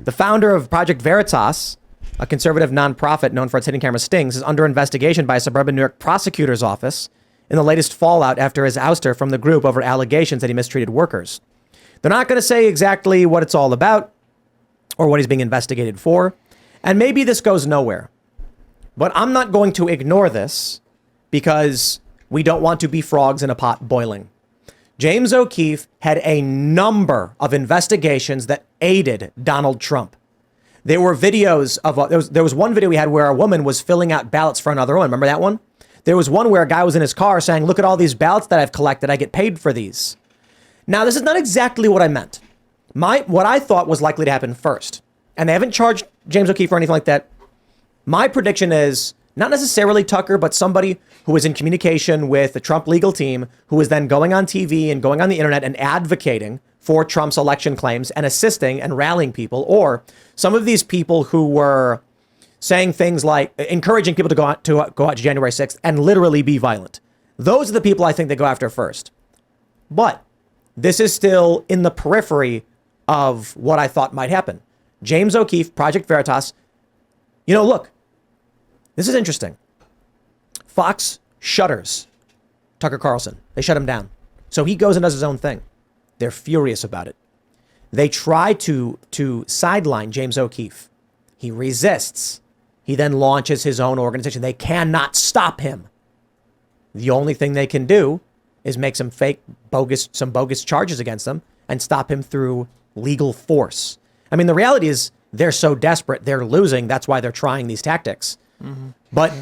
The founder of Project Veritas, a conservative nonprofit known for its hidden camera stings, is under investigation by a suburban New York prosecutor's office in the latest fallout after his ouster from the group over allegations that he mistreated workers. They're not going to say exactly what it's all about or what he's being investigated for. And maybe this goes nowhere. But I'm not going to ignore this because we don't want to be frogs in a pot boiling. James O'Keefe had a number of investigations that aided Donald Trump. There were videos of, there was one video we had where a woman was filling out ballots for another one. Remember that one? There was one where a guy was in his car saying, look at all these ballots that I've collected. I get paid for these. Now, this is not exactly what I meant. What I thought was likely to happen first, and they haven't charged James O'Keefe or anything like that. My prediction is not necessarily Tucker, but somebody who is in communication with the Trump legal team, who is then going on TV and going on the internet and advocating for Trump's election claims and assisting and rallying people, or some of these people who were saying things like encouraging people to go out to January 6th and literally be violent. Those are the people I think they go after first. But this is still in the periphery of what I thought might happen. James O'Keefe, Project Veritas. Look, this is interesting. Fox shutters Tucker Carlson. They shut him down. So he goes and does his own thing. They're furious about it. They try to sideline James O'Keefe. He resists. He then launches his own organization. They cannot stop him. The only thing they can do is make some bogus charges against him and stop him through legal force. I mean, the reality is they're so desperate, they're losing. That's why they're trying these tactics. Mm-hmm. But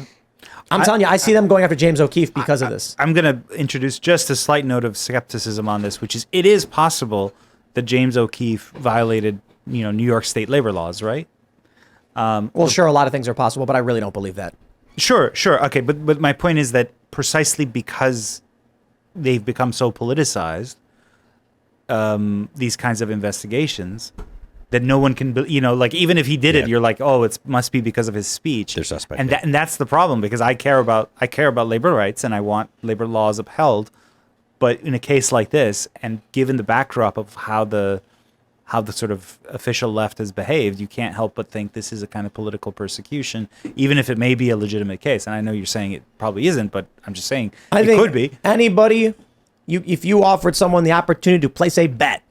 I'm telling you, I see them going after James O'Keefe because of this. I'm going to introduce just a slight note of skepticism on this, which is it is possible that James O'Keefe violated, New York state labor laws, right? Sure, a lot of things are possible, but I really don't believe that. Sure. Okay, but my point is that precisely because they've become so politicized, these kinds of investigations, that no one can, even if he did it, you're like, oh, it must be because of his speech. They're suspect. And that's the problem, because I care about labor rights and I want labor laws upheld. But in a case like this, and given the backdrop of how the sort of official left has behaved, you can't help but think this is a kind of political persecution, even if it may be a legitimate case. And I know you're saying it probably isn't, but I'm just saying it could be. Anybody, if you offered someone the opportunity to place a bet,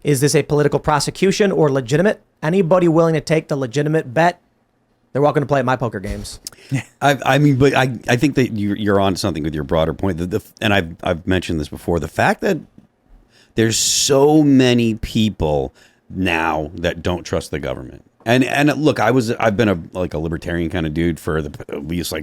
is this a political prosecution or legitimate? Anybody willing to take the legitimate bet, they're welcome to play at my poker games. I think that you're on something with your broader point. And I've mentioned this before. The fact that there's so many people now that don't trust the government. And look, I've been a libertarian kind of dude for at least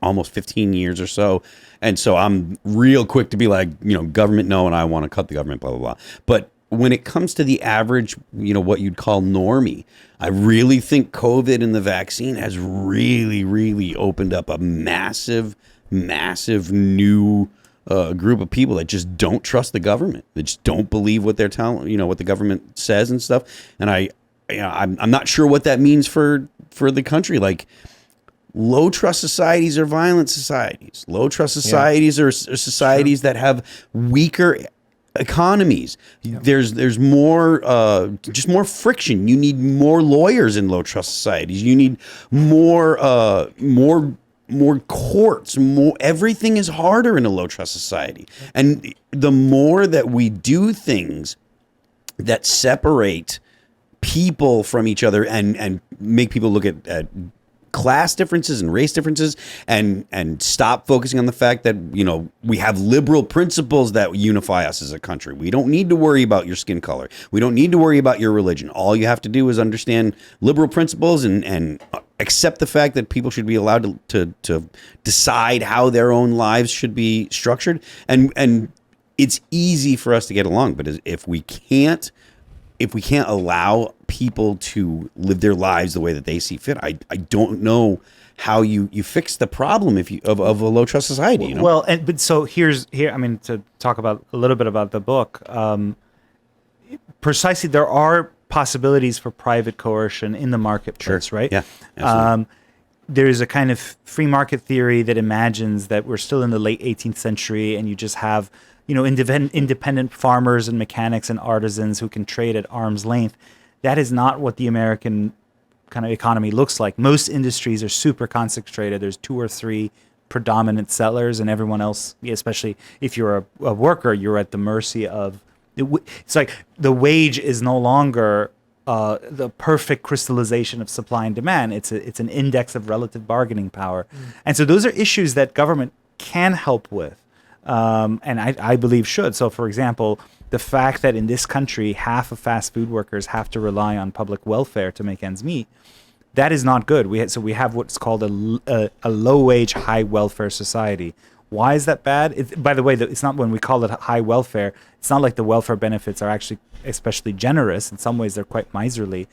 almost 15 years or so. And so I'm real quick to be like, government no, and I want to cut the government, blah, blah, blah. But when it comes to the average, what you'd call normie, I really think COVID and the vaccine has really, really opened up a massive, massive new group of people that just don't trust the government. They just don't believe what they're telling, what the government says and stuff. And I'm not sure what that means for the country. Like, low trust societies are violent societies. Low trust societies are societies that have weaker economies. There's more just more friction. You need more lawyers in low trust societies. You need more courts. Everything is harder in a low trust society. And the more that we do things that separate people from each other and make people look at class differences and race differences and stop focusing on the fact that, we have liberal principles that unify us as a country. We don't need to worry about your skin color. We don't need to worry about your religion. All you have to do is understand liberal principles and accept the fact that people should be allowed to decide how their own lives should be structured. And it's easy for us to get along. But if we can't allow people to live their lives the way that they see fit, I don't know how you fix the problem of a low trust society. Well, but so to talk about a little bit about the book. Precisely, there are possibilities for private coercion in the marketplace, right? Yeah, absolutely. There's a kind of free market theory that imagines that we're still in the late 18th century, and you just have independent farmers and mechanics and artisans who can trade at arm's length. that is not what the American kind of economy looks like. Most industries are super concentrated. There's 2 or 3 predominant sellers, and everyone else, especially if you're a worker, you're at the mercy of. It's like the wage is no longer the perfect crystallization of supply and demand. It's an index of relative bargaining power, and so those are issues that government can help with, and I believe should. So, for example, the fact that in this country half of fast food workers have to rely on public welfare to make ends meet, that is not good. We have what's called a low wage, high welfare society. Why is that bad? By the way, it's not, when we call it high welfare, it's not like the welfare benefits are actually especially generous. In some ways, they're quite miserly.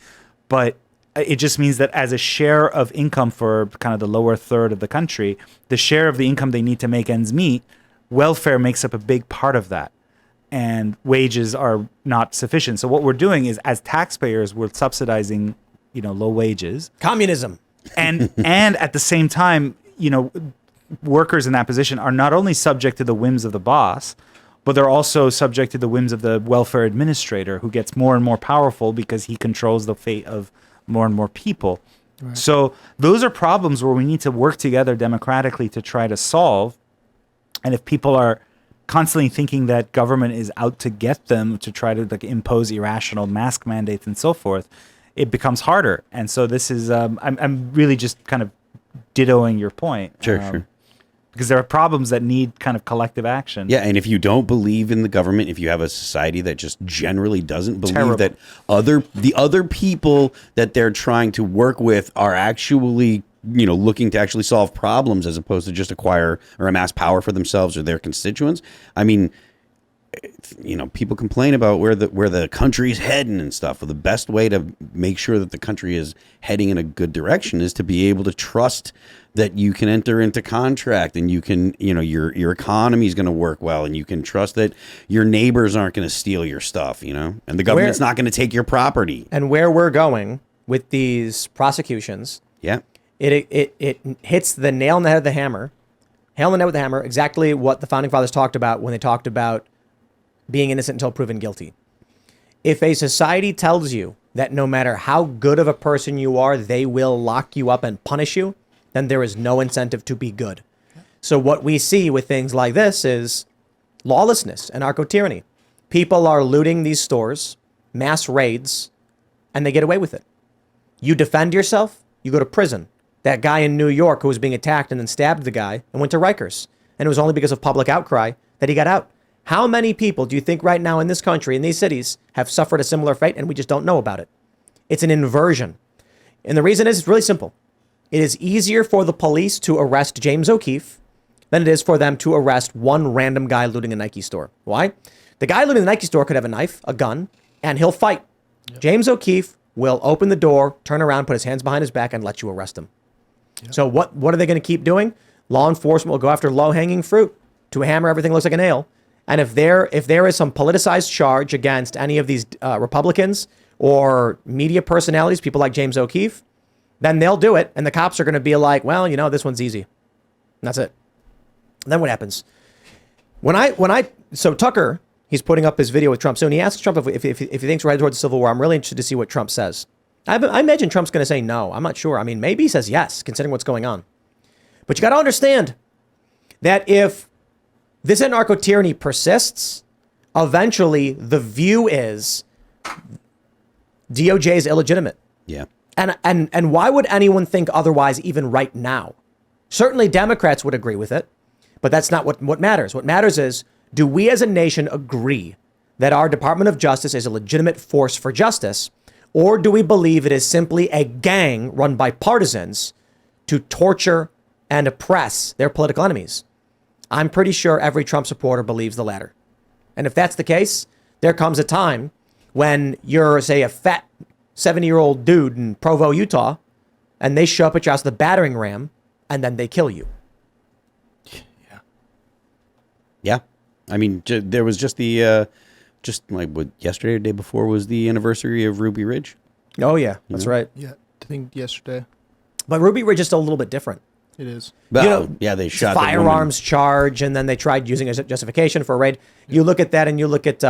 But it just means that as a share of income for kind of the lower third of the country, the share of the income they need to make ends meet, welfare makes up a big part of that. And wages are not sufficient. So what we're doing is, as taxpayers, we're subsidizing, low wages. Communism. And at the same time, workers in that position are not only subject to the whims of the boss, but they're also subject to the whims of the welfare administrator, who gets more and more powerful because he controls the fate of more and more people. Right. So those are problems where we need to work together democratically to try to solve. And if people are constantly thinking that government is out to get them to try to impose irrational mask mandates and so forth, it becomes harder. And so this is, I'm really just kind of dittoing your point. Sure. Because there are problems that need kind of collective action. Yeah, and if you don't believe in the government, if you have a society that just generally doesn't believe that the other people that they're trying to work with are actually, looking to actually solve problems as opposed to just acquire or amass power for themselves or their constituents. I mean, people complain about where the country's heading and stuff. Well, the best way to make sure that the country is heading in a good direction is to be able to trust that you can enter into contract and you can, your economy is going to work well, and you can trust that your neighbors aren't going to steal your stuff, and the government's not going to take your property. And where we're going with these prosecutions, it hits the nail on the head of the hammer, exactly what the founding fathers talked about when they talked about being innocent until proven guilty. If a society tells you that no matter how good of a person you are, they will lock you up and punish you, then there is no incentive to be good. So what we see with things like this is lawlessness and narco-tyranny. People are looting these stores, mass raids, and they get away with it. You defend yourself, you go to prison. That guy in New York who was being attacked and then stabbed the guy and went to Rikers. And it was only because of public outcry that he got out. How many people do you think right now in this country, in these cities, have suffered a similar fate and we just don't know about it? It's an inversion. And the reason is, it's really simple. It is easier for the police to arrest James O'Keefe than it is for them to arrest one random guy looting a Nike store. Why? The guy looting the Nike store could have a knife, a gun, and he'll fight. Yep. James O'Keefe will open the door, turn around, put his hands behind his back, and let you arrest him. Yep. So what are they going to keep doing? Law enforcement will go after low-hanging fruit to hammer everything looks like a nail. And if there is some politicized charge against any of these Republicans or media personalities, people like James O'Keefe, then they'll do it. And the cops are going to be like, well, this one's easy. And that's it. And then what happens? So Tucker, he's putting up his video with Trump soon. He asks Trump if he thinks we're headed towards the Civil War. I'm really interested to see what Trump says. I imagine Trump's going to say no. I'm not sure. I mean, maybe he says yes, considering what's going on. But you got to understand that if this narco-tyranny persists, eventually the view is DOJ is illegitimate. Yeah. And why would anyone think otherwise even right now? Certainly Democrats would agree with it, but that's not what matters. What matters is, do we as a nation agree that our Department of Justice is a legitimate force for justice, or do we believe it is simply a gang run by partisans to torture and oppress their political enemies? I'm pretty sure every Trump supporter believes the latter. And if that's the case, there comes a time when you're, say, a fat 70-year-old dude in Provo, Utah, and they show up at your house with a battering ram, and then they kill you. Yeah. I mean, there was just yesterday or the day before was the anniversary of Ruby Ridge. Oh, yeah. That's right. Yeah, I think yesterday. But Ruby Ridge is still a little bit different. It is. Well, they shot the firearms charge, and then they tried using it as a justification for a raid. You look at that, and you look at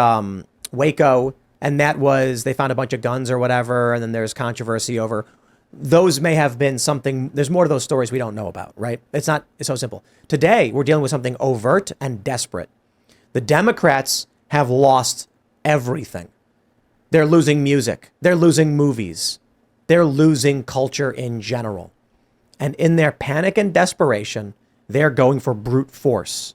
Waco And that was, they found a bunch of guns or whatever, and then there's controversy over. Those may have been something, there's more to those stories we don't know about, right? It's so simple. Today, we're dealing with something overt and desperate. The Democrats have lost everything. They're losing music. They're losing movies. They're losing culture in general. And in their panic and desperation, they're going for brute force.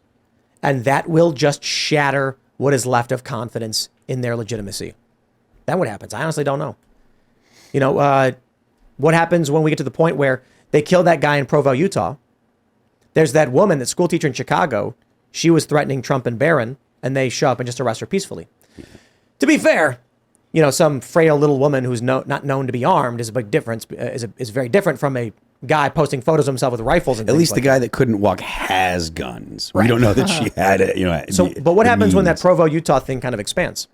And that will just shatter what is left of confidence in their legitimacy. Then what happens? I honestly don't know. What happens when we get to the point where they kill that guy in Provo, Utah? There's that woman, that school teacher in Chicago. She was threatening Trump and Barron, and they show up and just arrest her peacefully. To be fair, some frail little woman who's not known to be armed is a big difference. Is very different from a guy posting photos of himself with rifles. And at least like the guy that couldn't walk has guns. Right. We don't know that she had it. So, but what happens when that Provo, Utah thing kind of expands?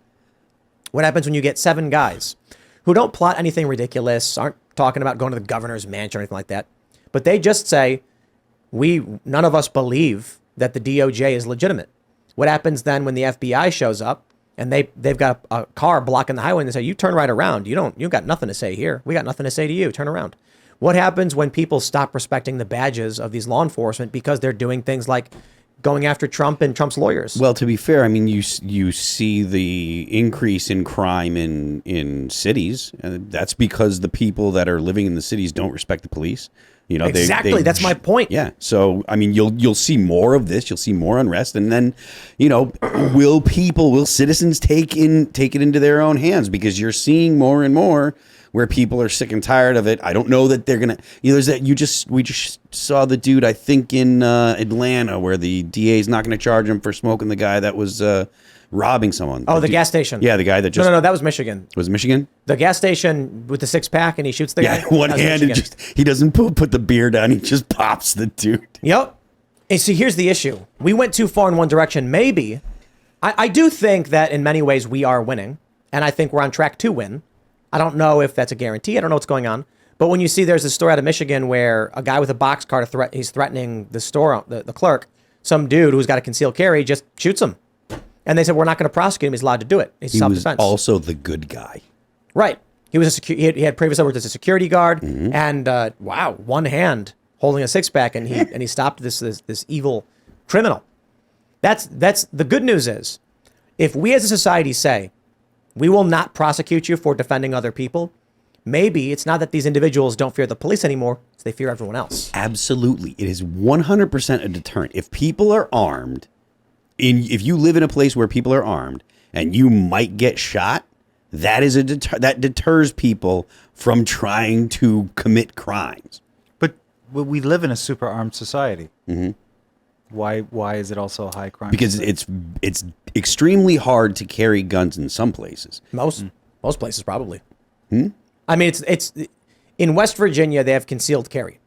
What happens when you get 7 guys who don't plot anything ridiculous, aren't talking about going to the governor's mansion or anything like that, but they just say, none of us believe that the DOJ is legitimate. What happens then when the FBI shows up and they've got a car blocking the highway and they say, you turn right around. You got nothing to say here. We got nothing to say to you. Turn around. What happens when people stop respecting the badges of these law enforcement because they're doing things like going after Trump and Trump's lawyers? Well, to be fair, I mean, you see the increase in crime in cities. That's because the people that are living in the cities don't respect the police. Exactly. That's my point. Yeah. So, I mean, you'll see more of this. You'll see more unrest, and then, will citizens take it into their own hands? Because you're seeing more and more where people are sick and tired of it. I don't know that they're gonna. We just saw the dude, I think, in Atlanta, where the DA is not going to charge him for smoking the guy that was robbing someone. Oh, the gas station. Yeah, the guy that just. No, that was Michigan. Was it Michigan? The gas station with the 6-pack, and he shoots the guy. Yeah, one hand, and he doesn't put the beer down. He just pops the dude. Yep. And see, here's the issue. We went too far in one direction. Maybe. I do think that in many ways we are winning, and I think we're on track to win. I don't know if that's a guarantee. I don't know what's going on. But when you see there's a story out of Michigan where a guy with a box car, he's threatening the store, the clerk, some dude who's got a concealed carry just shoots him. And they said, we're not going to prosecute him. He's allowed to do it. He's self-defense. He was also the good guy. Right. He was he had previously worked as a security guard. Mm-hmm. And wow, one hand holding a 6-pack, and he stopped this evil criminal. That's the good news is, if we as a society say, we will not prosecute you for defending other people, maybe it's not that these individuals don't fear the police anymore, it's they fear everyone else. Absolutely. It is 100% a deterrent. If people are armed, if you live in a place where people are armed and you might get shot, that is that deters people from trying to commit crimes. But we live in a super armed society. Mm-hmm. Why is it also a high crime? Because it's extremely hard to carry guns in some places. Most places probably. I mean, it's in West Virginia they have concealed carry.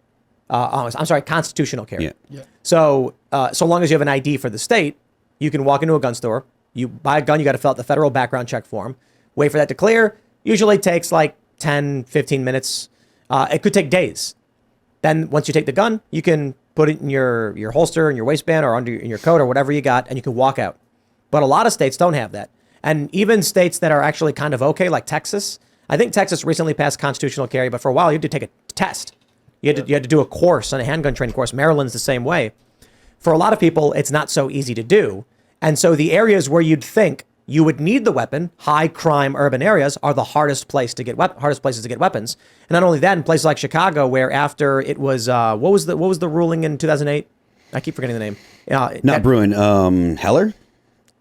I'm sorry, constitutional carry. Yeah. So so long as you have an ID for the state, you can walk into a gun store. You buy a gun, you got to fill out the federal background check form. Wait for that to clear. Usually takes like 10, 15 minutes. It could take days. Then once you take the gun, you can put it in your holster, in your waistband, or in your coat, or whatever you got, and you can walk out. But a lot of states don't have that. And even states that are actually kind of okay, like Texas. I think Texas recently passed constitutional carry, but for a while you had to take a test. You had to do a course, a handgun training course. Maryland's the same way. For a lot of people, it's not so easy to do. And so the areas where you'd think you would need the weapon, high crime urban areas, are the hardest places to get weapons. And not only that, in places like Chicago, where after it was what was the ruling in 2008? I keep forgetting the name. Not Bruin. Heller.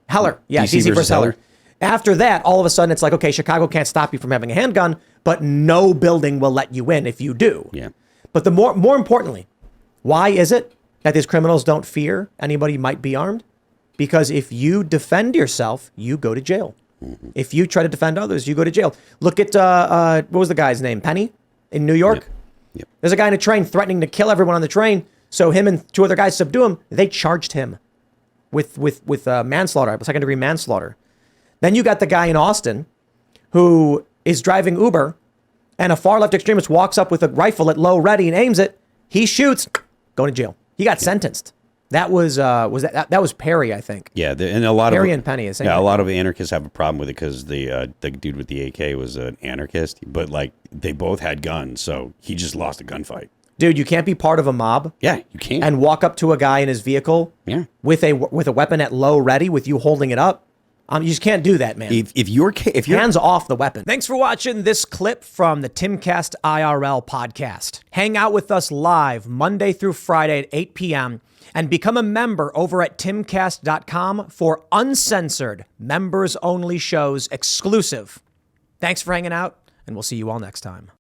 Heller. Yeah, DC versus Heller. After that, all of a sudden, it's like, okay, Chicago can't stop you from having a handgun, but no building will let you in if you do. Yeah. But the more importantly, why is it that these criminals don't fear anybody might be armed? Because if you defend yourself, you go to jail. Mm-hmm. If you try to defend others, you go to jail. Look at, what was the guy's name? Penny in New York? Yep. There's a guy in a train threatening to kill everyone on the train. So him and 2 other guys subdue him. They charged him with manslaughter, second-degree manslaughter. Then you got the guy in Austin who is driving Uber, and a far-left extremist walks up with a rifle at low ready and aims it. He shoots, going to jail. He got sentenced. That was that was Perry, I think. Yeah, and a lot Perry of and Penny is a lot of anarchists have a problem with it because the dude with the AK was an anarchist, but like they both had guns, so he just lost a gunfight. Dude, you can't be part of a mob. Yeah, you can't. And walk up to a guy in his vehicle. Yeah. With a weapon at low ready, with you holding it up. You just can't do that, man. If you're hands off the weapon. Thanks for watching this clip from the Timcast IRL podcast. Hang out with us live Monday through Friday at 8 p.m. and become a member over at timcast.com for uncensored, members-only shows exclusive. Thanks for hanging out, and we'll see you all next time.